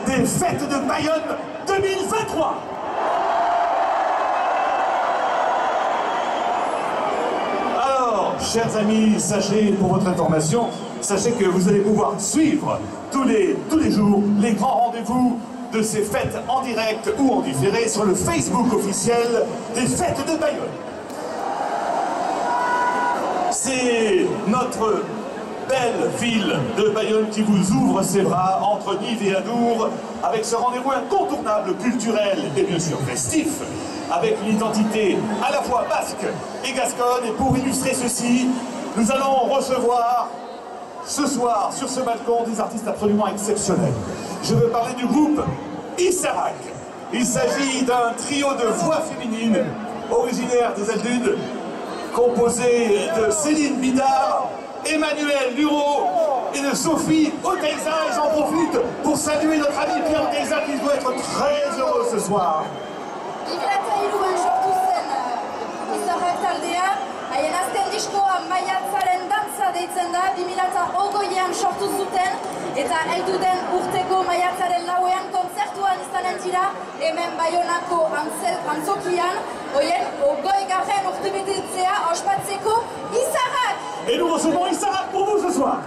des Fêtes de Bayonne 2023. Alors, chers amis, sachez, pour votre information, sachez que vous allez pouvoir suivre tous les jours les grands rendez-vous de ces fêtes en direct ou en différé sur le Facebook officiel des Fêtes de Bayonne. C'est notre belle ville de Bayonne qui vous ouvre ses bras entre Nives et Adour avec ce rendez-vous incontournable, culturel et bien sûr festif, avec une identité à la fois basque et gasconne. Et pour illustrer ceci, nous allons recevoir ce soir sur ce balcon des artistes absolument exceptionnels. Je veux parler du groupe Issarak. Il s'agit d'un trio de voix féminines originaire des Aldudes, composé de Céline Bidard, Emmanuel Lureau et de Sophie Oteiza. Et j'en profite pour saluer notre ami Pierre Oteiza qui doit être très heureux ce soir. Haien azken diskoa Maiatzaren dantza deitzen da, 2020an sortu zuten, eta heldu den urteko Maiatzaren lauean kontzertuan izanen dira, hemen Baionako antzokian, hoien 20. urtebetetzea ospatzeko Issarak. Et nous recevons Issarak pour vous ce soir.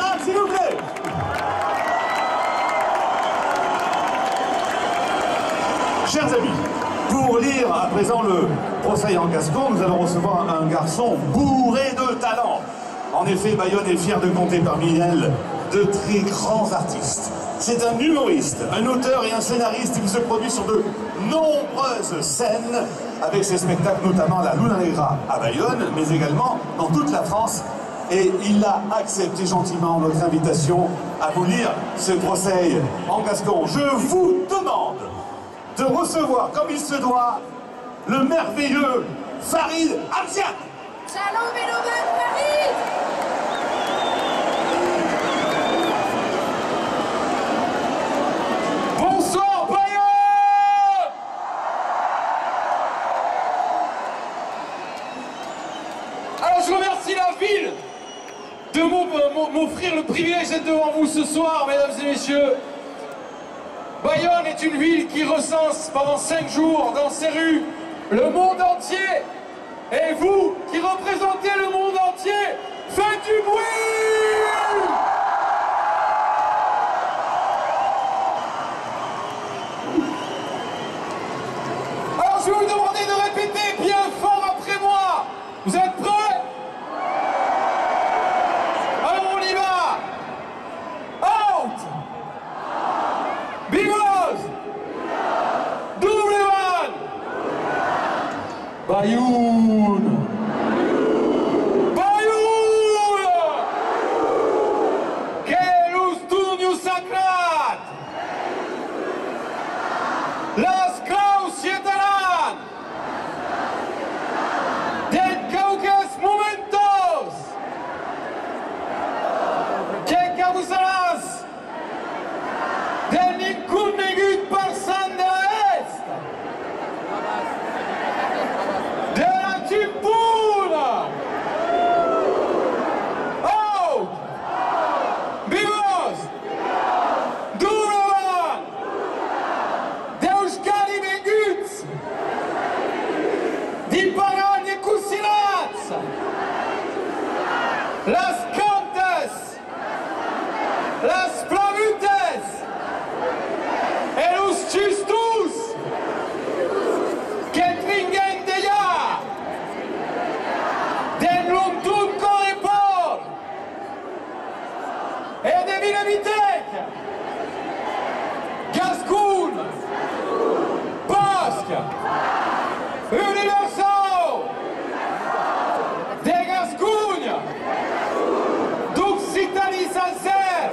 camarades, s'il vous plaît. Chers amis, pour lire à présent le procès en Gascon, nous allons recevoir un garçon bourré de talent. En effet, Bayonne est fier de compter parmi elle de très grands artistes. C'est un humoriste, un auteur et un scénariste qui se produit sur de nombreuses scènes avec ses spectacles, notamment la Luna Negra à Bayonne, mais également dans toute la France. Et il a accepté gentiment notre invitation à vous lire ce procès en Gascon. Je vous demande de recevoir comme il se doit le merveilleux Farid Amzian. Shalom Beloban Farid. Bonsoir Bayonne. Alors je remercie la ville de m'offrir le privilège d'être devant vous ce soir, mesdames et messieurs. Bayonne est une ville qui recense pendant 5 jours dans ses rues le monde entier. Et vous, qui représentez le monde entier, faites du bruit! Alors je vais vous demander de répéter bien fort après moi. Vous êtes prêts? Alors on y va! Out! Bigos! Double One! Bayoun! Bayoun! Kelus Tunius Sacrat! Las Kraus Yetaran! Den Caucas Momentos! Kekabusaras! Den Inkunnegut Parsan de la Est! De la Timpuna! Out! Bigos! Durovan! Deuskali Beguts! Di Paran e Kusilats! Las Cantes! Las Plavutes! Et los Chistus! Ketringen de ya! Den Lontun Correport! Et de Vilemitec! Gascoun! Basque! Universal! De Gascogne! D'Occitanie sincère!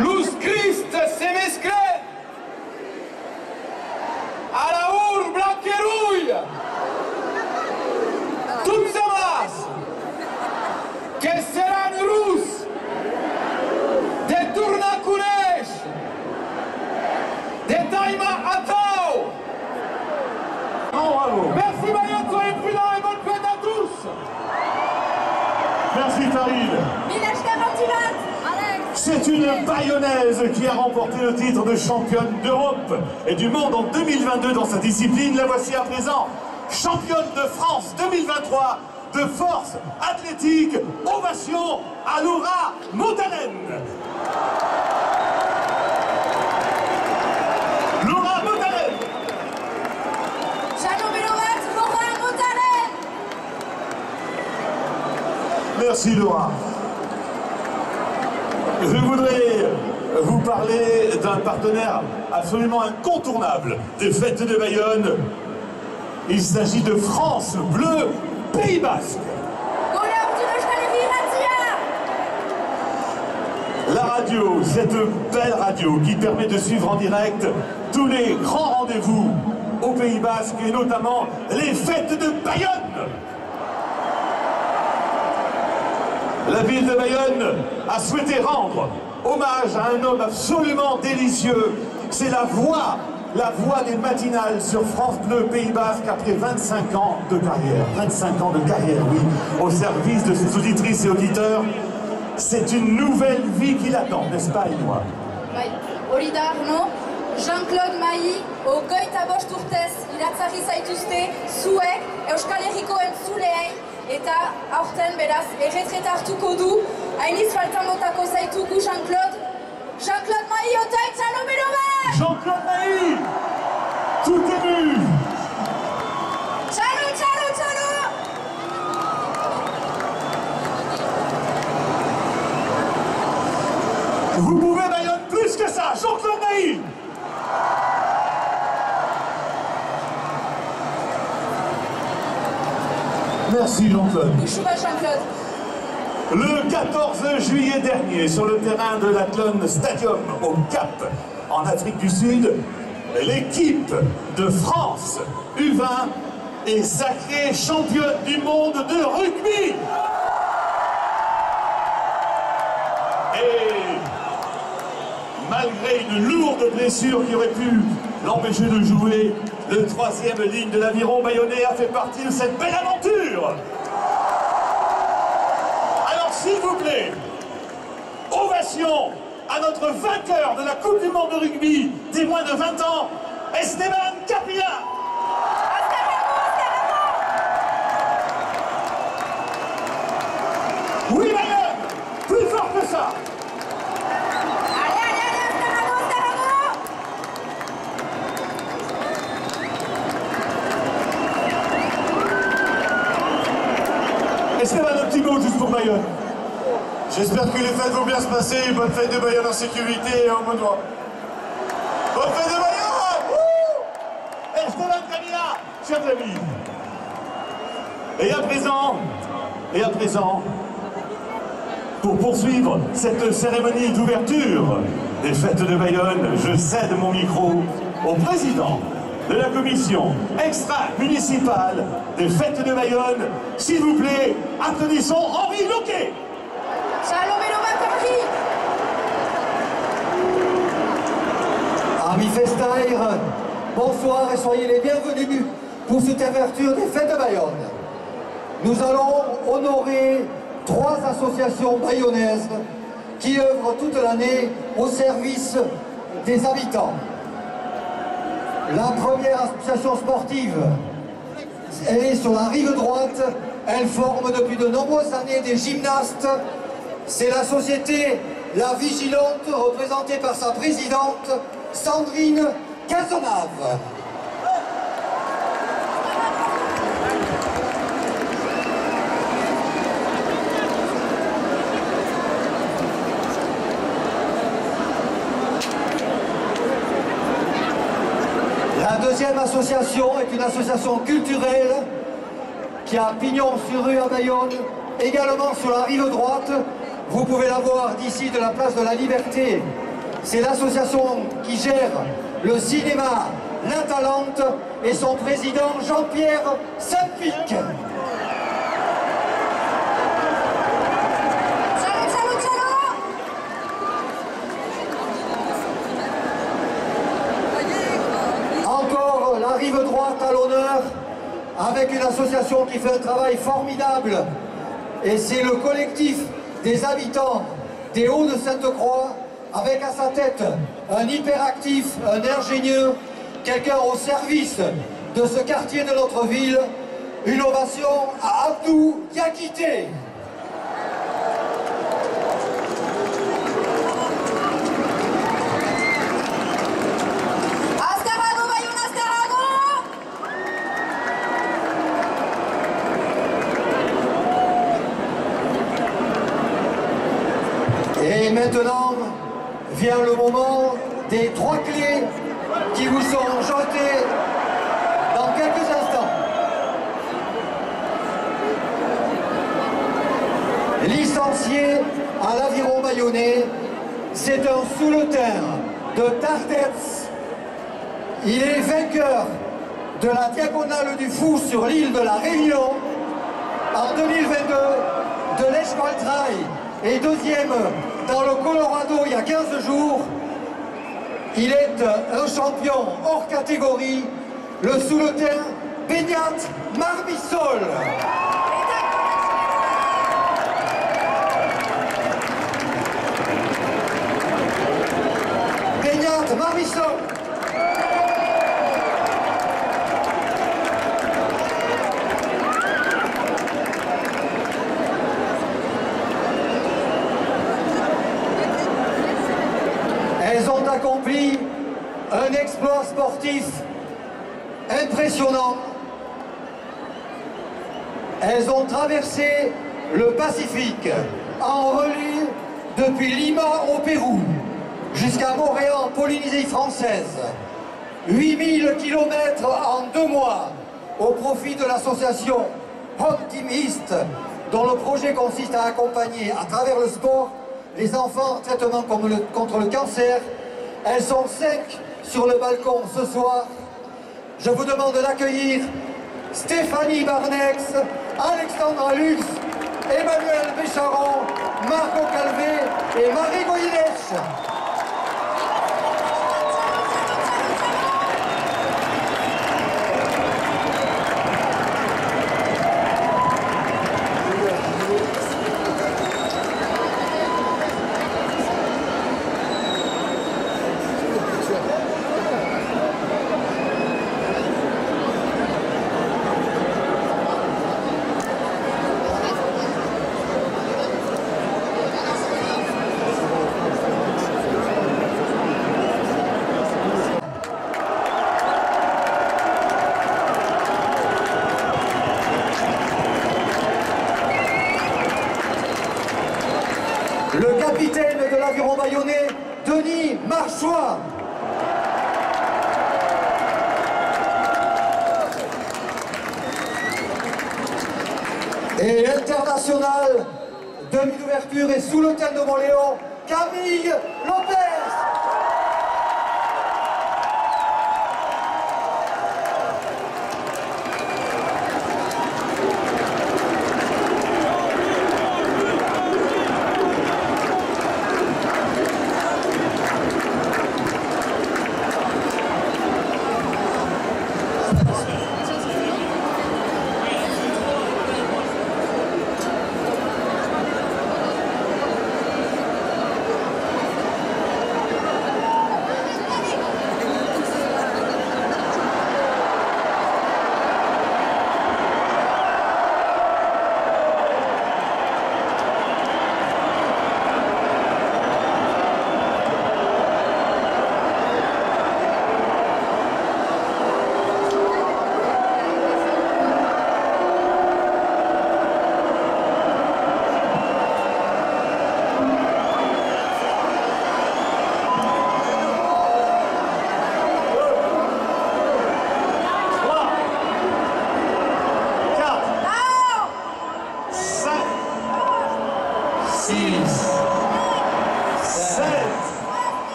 Luz Christ se mesclen! À la Our Blanquerouille! Toutes ces masses! Que serán Rus! De Tournacunesh! De Taïma Atao! Bravo. Merci Bayonne, soyez prudents et bonne fête à tous! Merci Farid. Mileshka Bandivat. Alex. C'est une Bayonnaise qui a remporté le titre de championne d'Europe et du monde en 2022 dans sa discipline. La voici à présent, championne de France 2023 de force athlétique. Ovation à Laura Moutalen. Laura Moutalen. Shalom Beloban Laura Moutalen. Merci Laura. Je voudrais vous parler d'un partenaire absolument incontournable des fêtes de Bayonne. Il s'agit de France Bleu Pays Basque. Golem du Euskal Herria. La radio, cette belle radio qui permet de suivre en direct tous les grands rendez-vous au Pays Basque et notamment les fêtes de Bayonne. La ville de Bayonne a souhaité rendre hommage à un homme absolument délicieux. C'est la voix des matinales sur France Bleu Pays Basque après 25 ans de carrière. 25 ans de carrière, oui, au service de ses auditrices et auditeurs. C'est une nouvelle vie qui l'attend, n'est-ce pas, Eloi? Bai, hori da, no? Jean-Claude Mailly, hogeita bost urtez iratzarri zaituzte zuek Euskal Herriko entzuleei eta aurten beraz erretreta hartuko du Hainiz faltan botako zaitugu Jean-Claude. Jean-Claude Mahi eta Itxalo Beloba! Jean-Claude Mahi, tout ému. Txalo, txalo, txalo! Vous pouvez Bayonne plus que ça, Jean-Claude Mahi. Merci Jean-Claude. Bouchouba Jean-Claude. Le 14 juillet dernier, sur le terrain de l'Athlon Stadium au Cap, en Afrique du Sud, l'équipe de France U20 est sacrée championne du monde de rugby. Et malgré une lourde blessure qui aurait pu l'empêcher de jouer, le 3e ligne de l'aviron bayonnais a fait partie de cette belle aventure. Alors s'il vous plaît, ovation à notre vainqueur de la Coupe du Monde de rugby des moins de 20 ans, Esteban Capilla. Oui Bayonne, plus fort que ça. Esteban, un petit mot juste pour Bayonne. J'espère que les fêtes vont bien se passer. Bonne fête de Bayonne en sécurité et en bon droit. Bonne fête de Bayonne! Esteban Capilla, chers amis. Et à présent, pour poursuivre cette cérémonie d'ouverture des fêtes de Bayonne, je cède mon micro au président de la commission extra-municipale des fêtes de Bayonne. S'il vous plaît, applaudissons Henri Loquet. Txalo Beloba Henri. Amis Festaire, bonsoir et soyez les bienvenus pour cette ouverture des fêtes de Bayonne. Nous allons honorer 3 associations bayonnaises qui œuvrent toute l'année au service des habitants. La première association sportive, elle est sur la rive droite, elle forme depuis de nombreuses années des gymnastes. C'est la société La Vigilante, représentée par sa présidente, Sandrine Cazenave. La deuxième association est une association culturelle qui a pignon sur rue à Bayonne, également sur la rive droite. Vous pouvez la voir d'ici de la place de la Liberté. C'est l'association qui gère le cinéma La Talente et son président Jean-Pierre Saint-Pic. Txalo, txalo, txalo! Encore la rive droite à l'honneur, avec une association qui fait un travail formidable. Et c'est le collectif des habitants des Hauts de Sainte-Croix, avec à sa tête un hyperactif, un ingénieux, quelqu'un au service de ce quartier de notre ville. Une ovation à Abdou Yakité. Azkarrago, Bayonne, azkarrago! Et maintenant vient le moment des 3 clés qui vous sont jetées dans quelques instants. Licencié à l'aviron bayonnais, c'est un sous-le-terre de Tardets. Il est vainqueur de la Diagonale du Fou sur l'île de la Réunion en 2022, de l'Eschwal Trail et deuxième dans le Colorado il y a 15 jours. Il est un champion hors catégorie, le sous-le-terre Beñat Marmissol. Beñat Marmissol. accompli un exploit sportif impressionnant. Elles ont traversé le Pacifique en relais depuis Lima au Pérou jusqu'à Montréal en Polynésie française. 8000 km en 2 mois au profit de l'association Home Team East, dont le projet consiste à accompagner à travers le sport les enfants en traitement contre le cancer. Elles sont 5 sur le balcon ce soir. Je vous demande d'accueillir Stéphanie Barnex, Alexandra Lux, Emmanuel Bécharon, Marco Calvé et Marie Goyenech. Le capitaine de l'aviron bayonnais, Denis Marchois. Et l'international, demi d'ouverture et sous le thème de Montléon, Camille Lopez.